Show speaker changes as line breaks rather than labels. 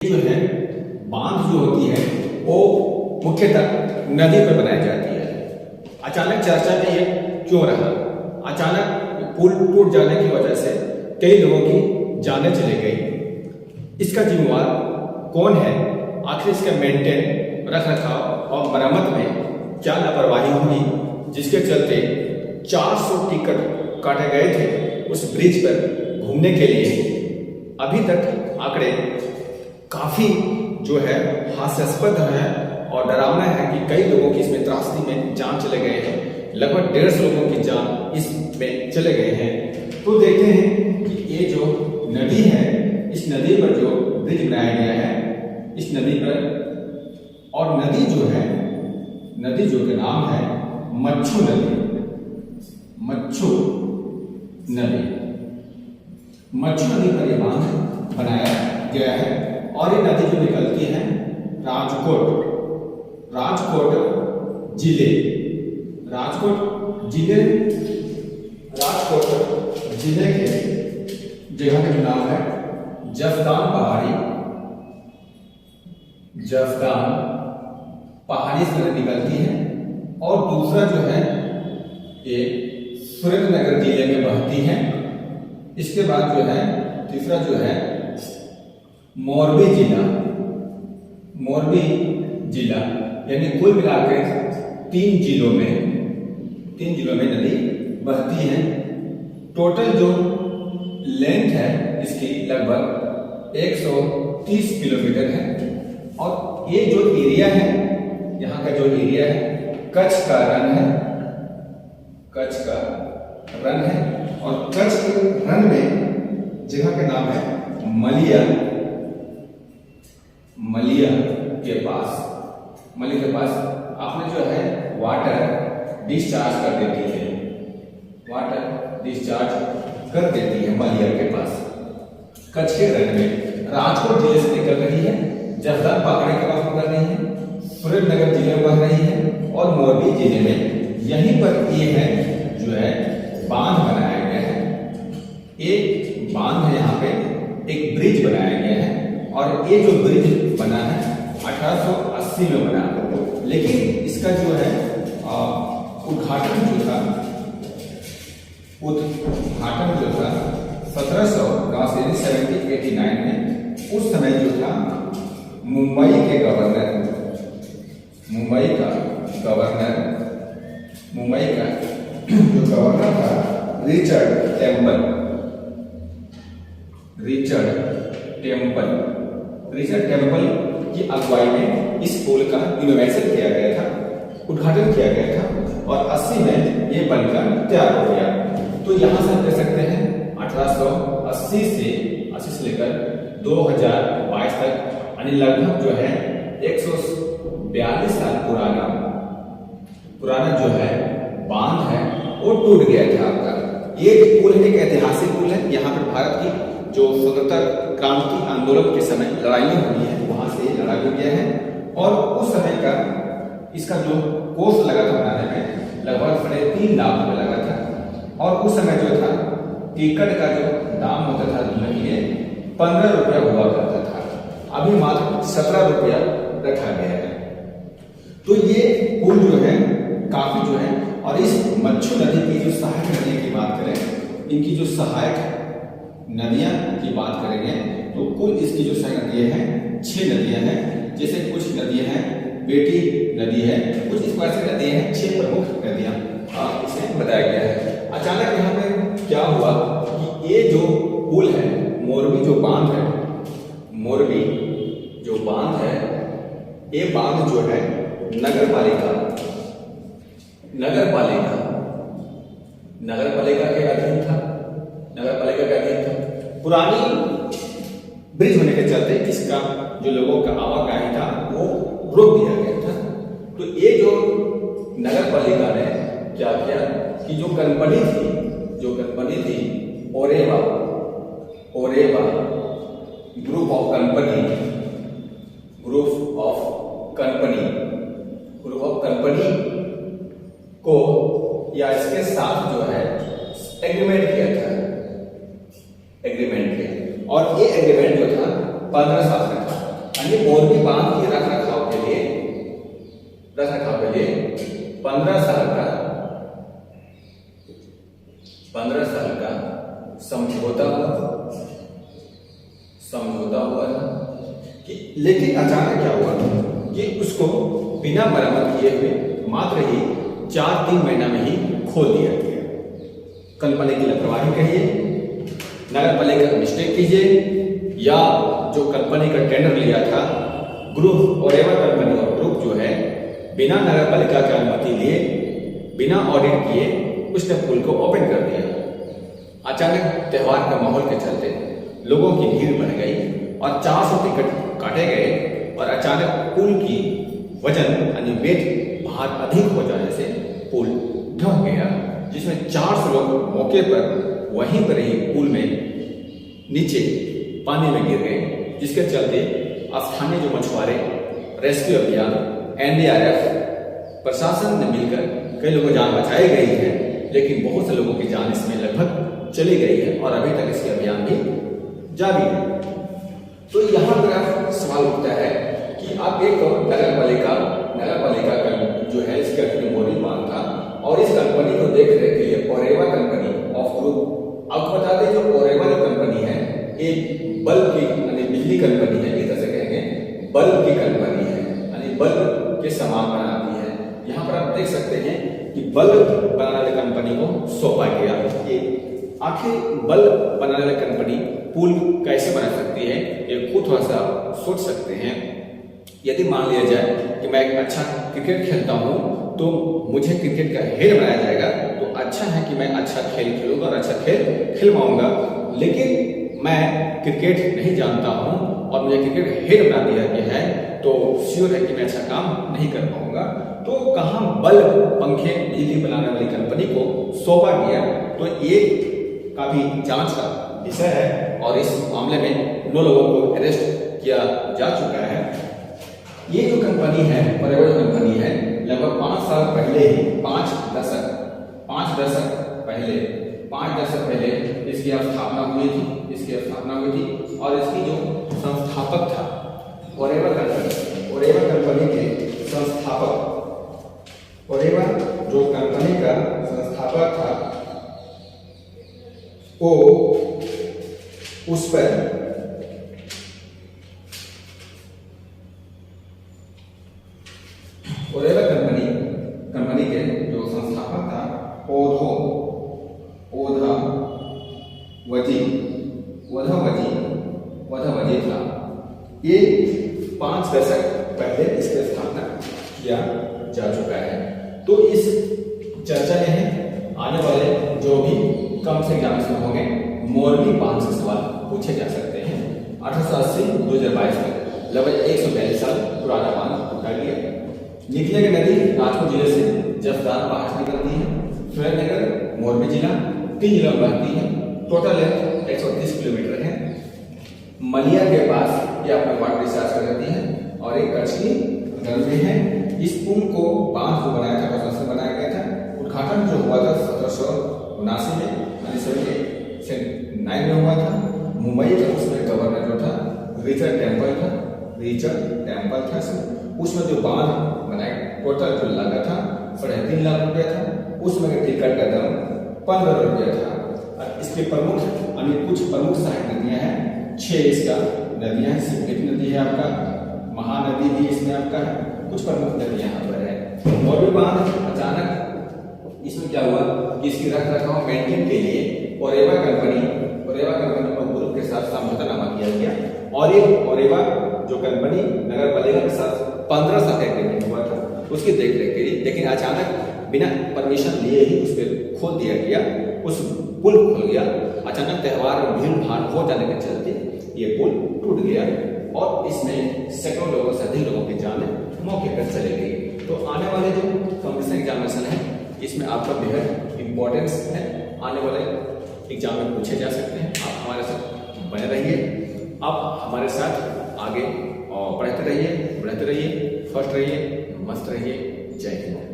जो है बांध जो होती है वो मुख्यतः नदी पर बनाई जाती है। अचानक चर्चा में ये क्यों रहा? अचानक पुल टूट जाने की वजह से कई लोगों की जानें चली गई। इसका जिम्मेवार कौन है? आखिर इसका मेंटेन, रख रखाव और मरम्मत में क्या लापरवाही हुई, जिसके चलते 400 टिकट काटे गए थे उस ब्रिज पर घूमने के लिए। अभी तक आंकड़े काफी जो है हास्यास्पद है और डरावना है कि कई लोगों की इसमें त्रासदी में जान चले गए हैं। लगभग 150 लोगों की जान इसमें चले गए हैं। तो देखते हैं कि ये जो नदी है, इस नदी पर जो ब्रिज बनाया गया है, इस नदी पर, और नदी जो है, नदी जो के नाम है मच्छू नदी। मच्छू नदी, मच्छू नदी पर यह बांध बनाया गया है। और ये नदी जो निकलती है राजकोट जिले, राजकोट जिले के जगह का नाम है जफदान पहाड़ी से निकलती है। और दूसरा जो है ये सुरेंद्रनगर जिले में बहती है। इसके बाद जो है तीसरा जो है मोरबी जिला, यानी कुल मिलाकर 3 जिलों में नदी बहती है। टोटल जो लेंथ है इसकी लगभग 130 किलोमीटर है। और ये जो एरिया है, यहाँ का जो एरिया है कच्छ का रण है। और कच्छ के रण में जगह का नाम है मलिया के पास आपने जो है वाटर डिस्चार्ज कर देती है मलिया के पास, कच्छ के रण में। राजकोट जिले से निकल रही है, जफदान पहाड़ी के पास निकल रही है, सुरेंद्रनगर जिले में बह रही है और मोरबी जिले में। यहीं पर ये है जो है बांध बनाया गया है। एक बांध है, यहाँ पे एक ब्रिज बनाया गया है। और ये जो ब्रिज बना है 1880 में बना, लेकिन इसका जो है उद्घाटन जो था 1789 में, उस समय जो था मुंबई का जो गवर्नर था रिचर्ड टेम्पल की अगुवाई में इस पुल का इनोवेशन किया गया था, उद्घाटन किया गया था। और 80 में ये बनकर तैयार हो गया। तो यहाँ से हम कह सकते हैं 1880 से लेकर 2022 तक, यानी लगभग जो है 142 साल पुराना जो है बांध है वो टूट गया था आपका। ये पुल एक ऐतिहासिक पुल है। यहाँ पर भारत की जो स्वतंत्रता क्रांति आंदोलन के समय लड़ाइयाँ हुई है, वहां से लड़ा भी गया है। और उस समय का इसका जो कोस्ट लगा था बनाने में लगभग 3.5 लाख रुपए लगा था। और उस समय जो था टिकट का जो दाम होता था घूमने के लिए 15 रुपया हुआ करता था, अभी मात्र 17 रुपया रखा गया है। तो ये पुल जो है काफी जो है, और इस मच्छू नदी की जो सहायक नदी की बात करें, इनकी जो सहायक नदियां की बात करेंगे तो कुल इसकी जो सहायक नदियां हैं 6 नदियां हैं। जैसे कुछ नदियां हैं, बेटी नदी है, कुछ इस प्रकार से नदियां हैं, 6 प्रमुख नदियां इसे बताया गया है। अचानक यहाँ पे क्या हुआ कि ये जो पुल है, मोरबी जो बांध है, ये बांध जो है नगर पालिका के अधीन था। पुरानी ब्रिज होने के चलते इसका जो लोगों का आवागमन था वो रोक दिया गया था। तो ये जो नगर पालिका ने क्या किया कि जो कंपनी थी ओरेवा ग्रुप ऑफ कंपनी को या इसके साथ जो है एग्रीमेंट किया था। और ये एग्रीमेंट जो था 15 साल का था। यानी मोरबी बांध के रख रखाव के लिए 15 साल का समझौता हुआ था कि, लेकिन अचानक क्या हुआ कि उसको बिना मरम्मत किए हुए मात्र ही 4-3 महीना में ही खोल दिया गया। कंपनी की लापरवाही कहिए, नगर पालिका का मिस्टेक कीजिए, या जो कंपनी का टेंडर लिया था ग्रुप और एवर कंपनी और ग्रुप जो है बिना नगर पालिका की अनुमति लिए, बिना ऑडिट किए उसने पुल को ओपन कर दिया। अचानक त्योहार का माहौल के चलते लोगों की भीड़ बढ़ गई और 400 टिकट काटे गए और अचानक पुल की वजन यानी वेट भार अधिक हो जाने से पुल ढह गया, जिसमें 400 लोग मौके पर वहीं पर ही पुल में नीचे पानी में गिर गए, जिसके चलते स्थानीय जो मछुआरे, रेस्क्यू अभियान, एनडीआरएफ, प्रशासन ने मिलकर कई लोगों की जान बचाई गई है, लेकिन बहुत से लोगों की जान इसमें लगभग चली गई है और अभी तक इसके अभियान भी जारी है। तो यहाँ पर सवाल उठता है कि आप एक नगर पालिका का जो है इसका मोरबी बांध था और इस कंपनी को देख रेख के लिए ओरेवा कंपनी ऑफ ग्रुप, आपको बता दें जो ओरेवा जो कंपनी है एक बल्ब की यानी बिजली कंपनी है, एक तरह से कहेंगे बल्ब की कंपनी है, यानी बल्ब के सामान बनाती है। यहाँ पर आप देख सकते हैं कि बल्ब बनाने वाली कंपनी को सौंपा गया। ये आखिर बल्ब बनाने वाली कंपनी पुल कैसे बना सकती है, ये खुद थोड़ा सा सोच सकते हैं। यदि मान लिया जाए कि मैं एक अच्छा क्रिकेट खेलता हूँ तो मुझे क्रिकेट का हेड बनाया जाएगा, तो अच्छा है कि मैं अच्छा खेल खेलूंगा और अच्छा खेल खिलवाऊंगा, लेकिन मैं क्रिकेट नहीं जानता हूँ और मुझे क्रिकेट हेड बना दिया गया है, तो श्योर है कि मैं अच्छा काम नहीं कर पाऊंगा। तो कहाँ बल्ब, पंखे, बिजली बनाने वाली कंपनी को सौंपा गया, तो ये काफी जांच का विषय है और इस मामले में 9 लोगों को अरेस्ट किया जा चुका है। ये जो कंपनी है, पर्यावरण कंपनी है, लगभग 5 साल पहले ही 5 दशक पहले इसकी स्थापना हुई थी और इसकी जो संस्थापक था ओरेवा कंपनी के संस्थापक, ओरेवा जो कंपनी का संस्थापक था वो उस पर ओरेवा कंपनी के जो संस्थापक था ओधावजी था। ये 5 दशक पहले इसकी स्थापना किया जा चुका है। तो इस चर्चा में है आने वाले जो भी कम से एग्जाम में होंगे, मोरबी बांध से सवाल पूछे जा सकते हैं। 1880-2022 में लगभग 142 साल पुराना बांध उठा लिया। निकलेगी नदी राजकोट जिले से जफदार पहाड़ निकलती है, सुरेंद्रनगर मोरबी जिला 3 जिला में बहती है। टोटल लेंथ 130 किलोमीटर है। मलिया के पास ये अपना वाटर रिचार्ज कर देती है और एक कचली रनवे है। इस पुल को बांध को बनाया था, कंस्ट्रक्शन बनाया गया था। उद्घाटन जो हुआ था 1779 में, 1779 में हुआ था। मुंबई का उसमें गवर्नर जो था रिचर्ड टेम्पल था। उसमें जो बांध बनाया टोटल जो लगा था 3.5 लाख रुपया था। उसमें टिकट का दाम 15 रुपया था। इसके प्रमुख कुछ प्रमुख सहायक नदियां हैं, 6 इसका नदियां हैं। सिंगेट नदी है आपका, महानदी भी इसमें आपका है, कुछ प्रमुख नदियां यहाँ पर है। मोरबी बांध अचानक इसमें क्या हुआ कि इसकी रख रखाव मेंटेन के लिए ओरेवा कंपनी और ग्रुप के साथ समझौतानामा किया गया और ये ओरेवा जो कंपनी नगर पालिका के साथ 15 साल का एग्रीमेंट हुआ था उसकी देखरेख के लिए, लेकिन अचानक बिना परमिशन लिए ही उस पर खोल दिया गया, उस पुल खुल गया। अचानक त्योहार में भीड़ भाड़ हो जाने के चलते ये पुल टूट गया और इसमें सैकड़ों लोगों से अधिक लोगों की जान मौके पर चली गई। तो आने वाले जो कॉम्पिटिशन एग्जामिनेशन है इसमें आपका बेहद इंपॉर्टेंस है, आने वाले एग्जाम में पूछे जा सकते हैं। आप हमारे साथ बने रहिए, आप हमारे साथ आगे पढ़ते रहिए, बढ़ते रहिए, फर्स्ट रहिए, मस्त रहिए। जय हिंद।